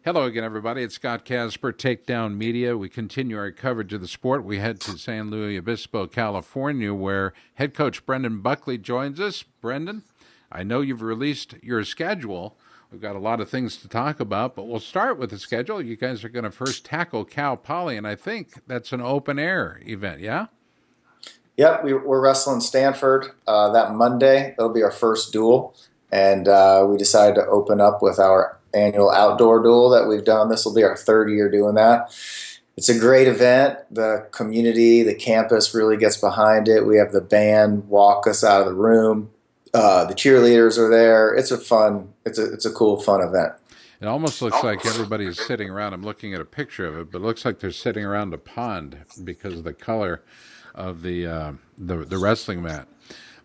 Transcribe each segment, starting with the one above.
Hello again, everybody. It's Scott Casper, Takedown Media. We continue our coverage of the sport. We head to San Luis Obispo, California, where head coach Brendan Buckley joins us. Brendan, I know you've released your schedule. We've got a lot of things to talk about, but we'll start with the schedule. You guys are going to first tackle Cal Poly, and I think that's an open-air event, yeah? Yep, we're wrestling Stanford that Monday. That'll be our first duel, and we decided to open up with our annual outdoor duel that we've done. This will be our third year doing that. It's a great event. The community, the campus really gets behind it. We have the band walk us out of the room. The cheerleaders are there. It's a cool, fun event. It almost looks like everybody's sitting around. I'm looking at a picture of it, but it looks like they're sitting around a pond because of the color of the wrestling mat.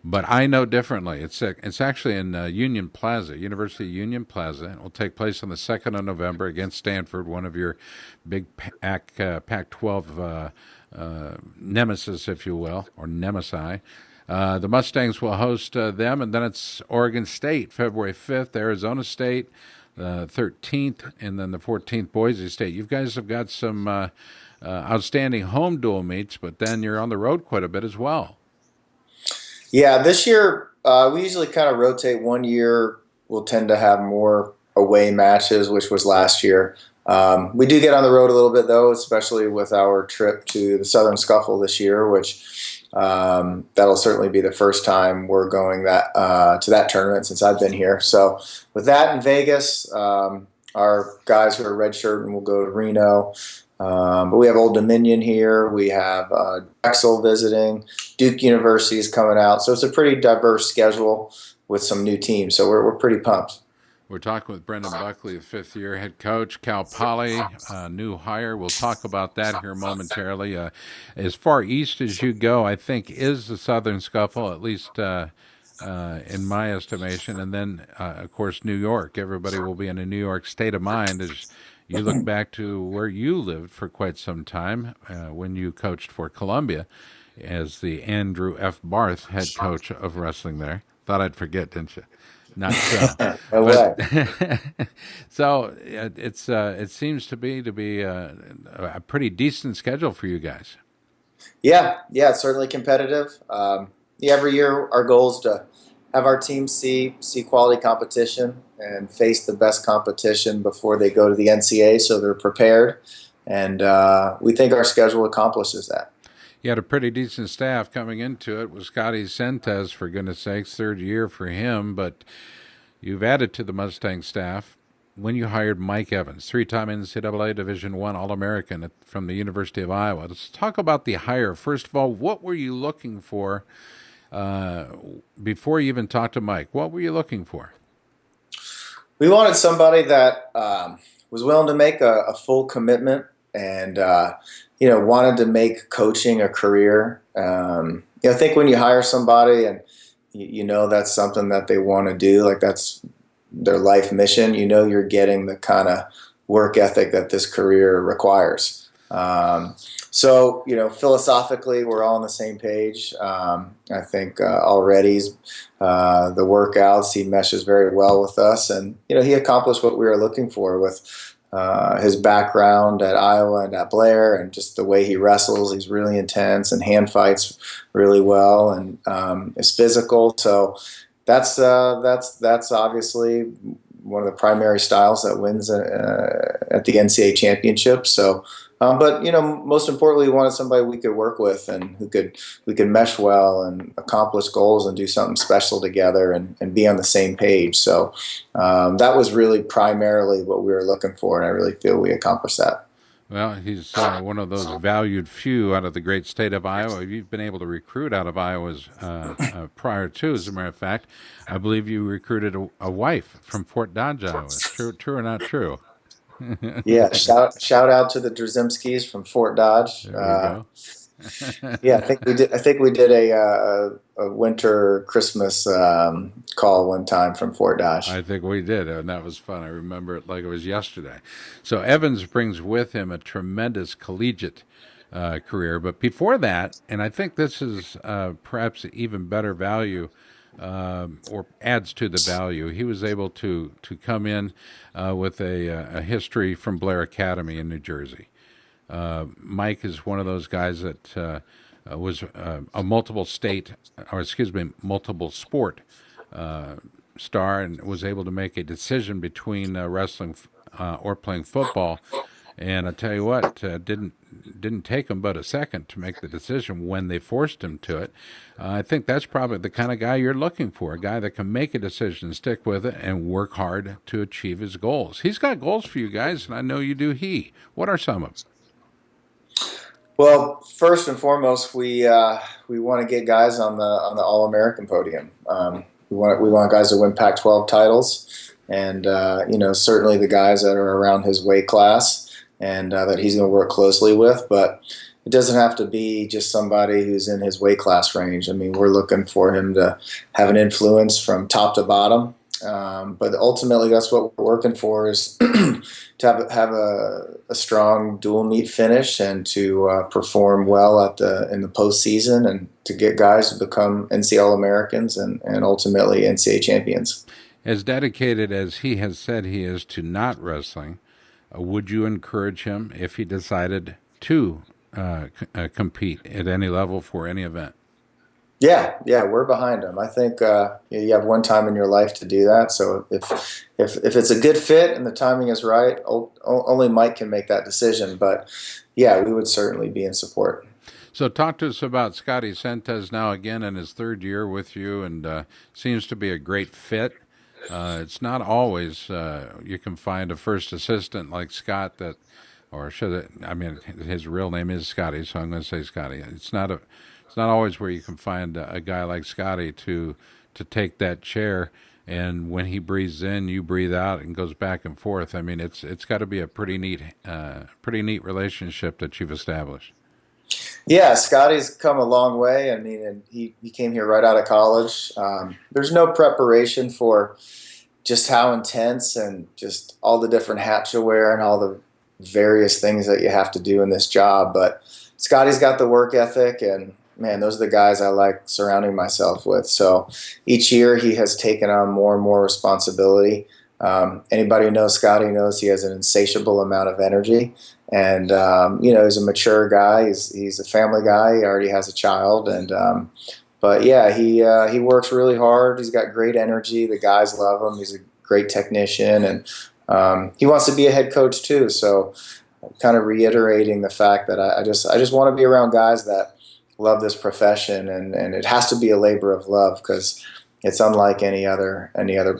But I know differently. It's actually in Union Plaza, University of Union Plaza. It will take place on the 2nd of November against Stanford, one of your big Pac-12 nemesis, if you will, or nemesi. The Mustangs will host them, and then it's Oregon State, February 5th, Arizona State, 13th, and then the 14th, Boise State. You guys have got some outstanding home dual meets, but then you're on the road quite a bit as well. Yeah, this year we usually kind of rotate. One year we'll tend to have more away matches, which was last year. We do get on the road a little bit, though, especially with our trip to the Southern Scuffle this year, which that'll certainly be the first time we're going to that tournament since I've been here. So with that in Vegas, our guys who are redshirt and will go to Reno. But we have Old Dominion here. We have Drexel visiting. Duke University is coming out. So it's a pretty diverse schedule with some new teams. So we're pretty pumped. We're talking with Brendan Buckley, the fifth-year head coach, Cal Poly, new hire. We'll talk about that here momentarily. As far east as you go, I think, is the Southern Scuffle, at least in my estimation. And then, of course, New York. Everybody will be in a New York state of mind as you look back to where you lived for quite some time when you coached for Columbia as the Andrew F. Barth head coach of wrestling there. Thought I'd forget, didn't you? Not so. So it seems to be a pretty decent schedule for you guys. Yeah, it's certainly competitive. Every year our goal is to have our team see quality competition and face the best competition before they go to the NCAA, so they're prepared. And we think our schedule accomplishes that. You had a pretty decent staff coming into it with Scotty Sentes, for goodness sakes, third year for him. But you've added to the Mustang staff when you hired Mike Evans, three-time NCAA Division I All-American from the University of Iowa. Let's talk about the hire. First of all, what were you looking for before you even talked to Mike? What were you looking for? We wanted somebody that was willing to make a full commitment and wanted to make coaching a career. I think when you hire somebody and that's something that they want to do, like that's their life mission, you're getting the kind of work ethic that this career requires. So philosophically, we're all on the same page. I think already the workouts, he meshes very well with us, and he accomplished what we were looking for with his background at Iowa and at Blair, and just the way he wrestles. He's really intense and hand fights really well, and is physical. So that's obviously one of the primary styles that wins at the NCAA championship. So, but most importantly, we wanted somebody we could work with and we could mesh well and accomplish goals and do something special together and be on the same page. So that was really primarily what we were looking for, and I really feel we accomplished that. Well, he's one of those valued few out of the great state of Iowa. You've been able to recruit out of Iowa's prior to, as a matter of fact. I believe you recruited a wife from Fort Dodge, Iowa. True or not true? Yeah, shout out to the Drzymskis from Fort Dodge. There we go. Yeah, I think we did a winter Christmas call one time from Fort Dodge. I think we did, and that was fun. I remember it like it was yesterday. So Evans brings with him a tremendous collegiate career, but before that, and I think this is perhaps even better value or adds to the value. He was able to come in with a history from Blair Academy in New Jersey. Mike is one of those guys that was a multiple state, or excuse me, multiple sport star, and was able to make a decision between wrestling or playing football. And I tell you what, didn't take him but a second to make the decision when they forced him to it. I think that's probably the kind of guy you're looking for, a guy that can make a decision, stick with it, and work hard to achieve his goals. He's got goals for you guys, and I know you do. What are some of them? Well, first and foremost, we want to get guys on the All-American podium. We want guys to win Pac-12 titles, and certainly the guys that are around his weight class and that he's going to work closely with. But it doesn't have to be just somebody who's in his weight class range. I mean, we're looking for him to have an influence from top to bottom. But ultimately, that's what we're working for, is to have a strong dual meet finish, and to perform well in the postseason, and to get guys to become NCAA All-Americans and ultimately NCAA champions. As dedicated as he has said he is to not wrestling, would you encourage him if he decided to compete at any level for any event? Yeah, we're behind him. I think you have one time in your life to do that. So if it's a good fit and the timing is right, only Mike can make that decision. But yeah, we would certainly be in support. So talk to us about Scotty Sentes, now again in his third year with you, and seems to be a great fit. It's not always you can find a first assistant like Scott that, or should it, I mean, his real name is Scotty, so I'm going to say Scotty. It's not always where you can find a guy like Scotty to take that chair, and when he breathes in, you breathe out, and goes back and forth. I mean, it's got to be a pretty neat relationship that you've established. Yeah, Scotty's come a long way. I mean, and he came here right out of college. There's no preparation for just how intense and just all the different hats you wear and all the various things that you have to do in this job. But Scotty's got the work ethic, and man, those are the guys I like surrounding myself with. So each year he has taken on more and more responsibility. Anybody who knows Scotty knows he has an insatiable amount of energy. And, he's a mature guy. He's a family guy. He already has a child. But yeah, he works really hard. He's got great energy. The guys love him. He's a great technician. And he wants to be a head coach too. So kind of reiterating the fact that I just want to be around guys that love this profession. And it has to be a labor of love, because it's unlike any other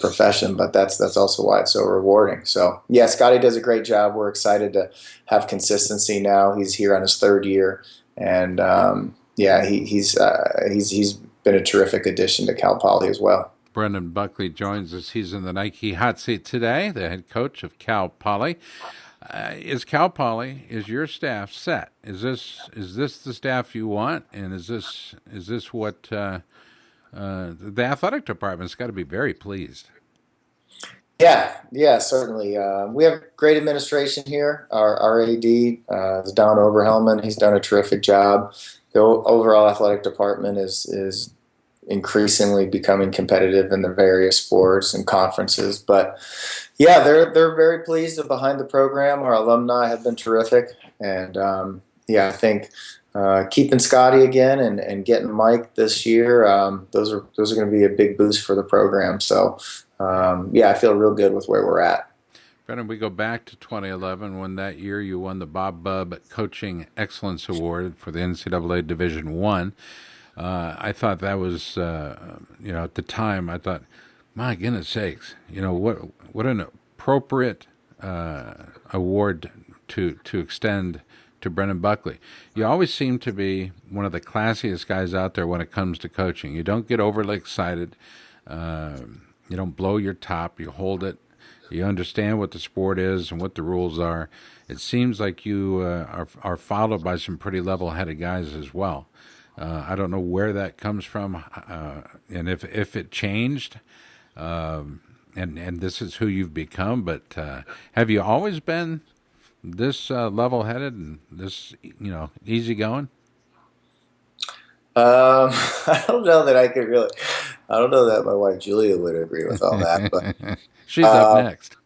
profession, but that's also why it's so rewarding. So yeah, Scotty does a great job. We're excited to have consistency now. He's here on his third year, and he's been a terrific addition to Cal Poly as well. Brendan Buckley joins us. He's in the Nike hot seat today, the head coach of Cal Poly. Is your staff set? Is this the staff you want, and is this what? The athletic department's got to be very pleased. Yeah, certainly. We have great administration here. Our AD is Don Oberhelman. He's done a terrific job. The overall athletic department is increasingly becoming competitive in the various sports and conferences. But yeah, they're very pleased and behind the program. Our alumni have been terrific, and I think keeping Scotty again and getting Mike this year, those are going to be a big boost for the program. So I feel real good with where we're at. Brendan, we go back to 2011, when that year you won the Bob Bubb Coaching Excellence Award for the NCAA Division I. I thought that was, at the time, I thought, my goodness sakes, what an appropriate award to extend to Brendan Buckley. You always seem to be one of the classiest guys out there when it comes to coaching. You don't get overly excited. You don't blow your top. You hold it. You understand what the sport is and what the rules are. It seems like you are followed by some pretty level-headed guys as well. I don't know where that comes from, and if it changed, and this is who you've become. But have you always been this level-headed and this easygoing? I don't know that I could really. I don't know that my wife Julia would agree with all that, but She's up uh, next.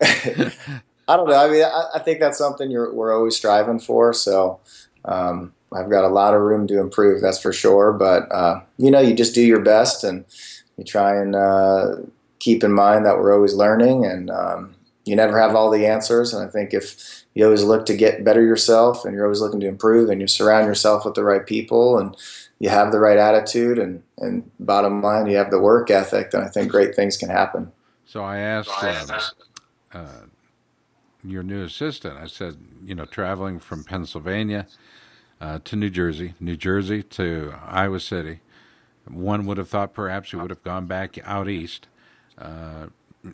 I don't know. I mean, I think that's something we're always striving for. So I've got a lot of room to improve, that's for sure. But you just do your best, and you try and keep in mind that we're always learning, and you never have all the answers. And I think if you always look to get better yourself, and you're always looking to improve, and you surround yourself with the right people, and you have the right attitude, and bottom line, you have the work ethic, then I think great things can happen. So I asked uh, your new assistant, I said, traveling from Pennsylvania to New Jersey, New Jersey to Iowa City, one would have thought perhaps he would have gone back out east. Uh,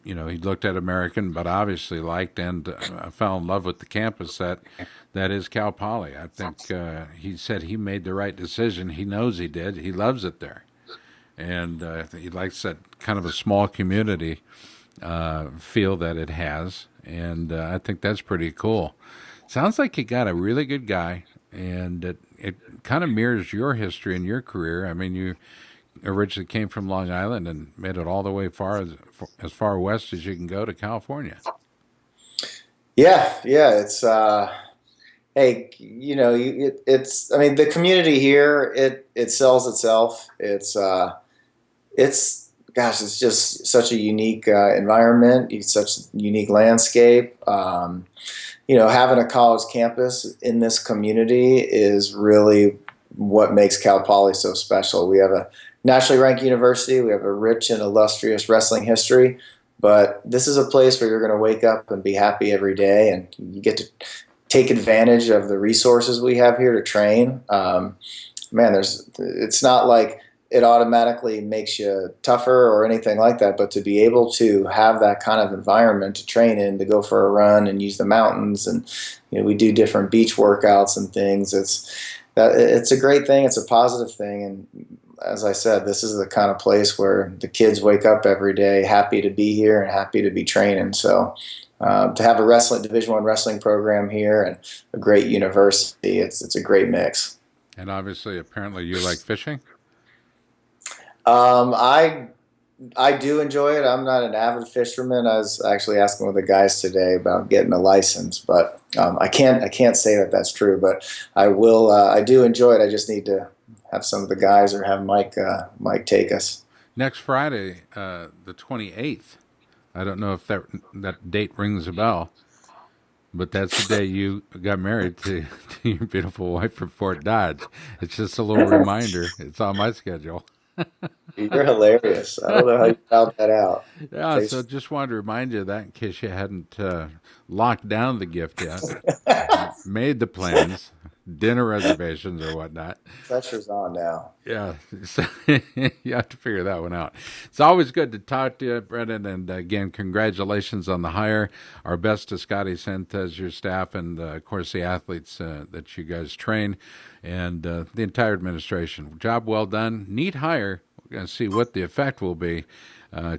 he looked at American, but obviously liked and fell in love with the campus that is Cal Poly. I think he said he made the right decision. He knows he did. He loves it there, and he likes that kind of a small community feel that it has, and I think that's pretty cool. Sounds like you got a really good guy, and it kind of mirrors your history and your career. I mean, you originally came from Long Island and made it all the way as far west as you can go to California. Yeah, yeah. It's hey, it's. I mean, the community here, it sells itself. It's gosh, it's just such a unique environment. It's such a unique landscape. Having a college campus in this community is really what makes Cal Poly so special. We have a nationally ranked university. We have a rich and illustrious wrestling history. But this is a place where you're going to wake up and be happy every day, and you get to take advantage of the resources we have here to train. Man, it's not like it automatically makes you tougher or anything like that, but to be able to have that kind of environment to train in, to go for a run and use the mountains, and we do different beach workouts and things. It's a great thing. It's a positive thing, and as I said, this is the kind of place where the kids wake up every day happy to be here and happy to be training. So to have a Division I wrestling program here and a great university, it's a great mix. And obviously, apparently, you like fishing. I do enjoy it. I'm not an avid fisherman. I was actually asking one of the guys today about getting a license, but I can't say that that's true. But I will. I do enjoy it. I just need to have some of the guys or have Mike take us. Next Friday, the 28th. I don't know if that date rings a bell, but that's the day you got married to your beautiful wife from Fort Dodge. It's just a little reminder. It's on my schedule. You're hilarious. I don't know how you found that out. Yeah, so just wanted to remind you of that in case you hadn't locked down the gift yet, made the plans, dinner reservations or whatnot. Pressure's on now. Yeah, so you have to figure that one out. It's always good to talk to you, Brendan, and again, congratulations on the hire. Our best to Scotty sent as your staff, and of course the athletes that you guys train, and the entire administration. Job well done. Neat hire. We're going to see what the effect will be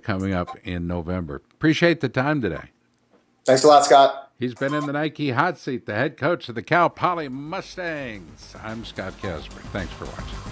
coming up in November. Appreciate the time today. Thanks a lot, Scott. He's been in the Nike hot seat, the head coach of the Cal Poly Mustangs. I'm Scott Casper. Thanks for watching.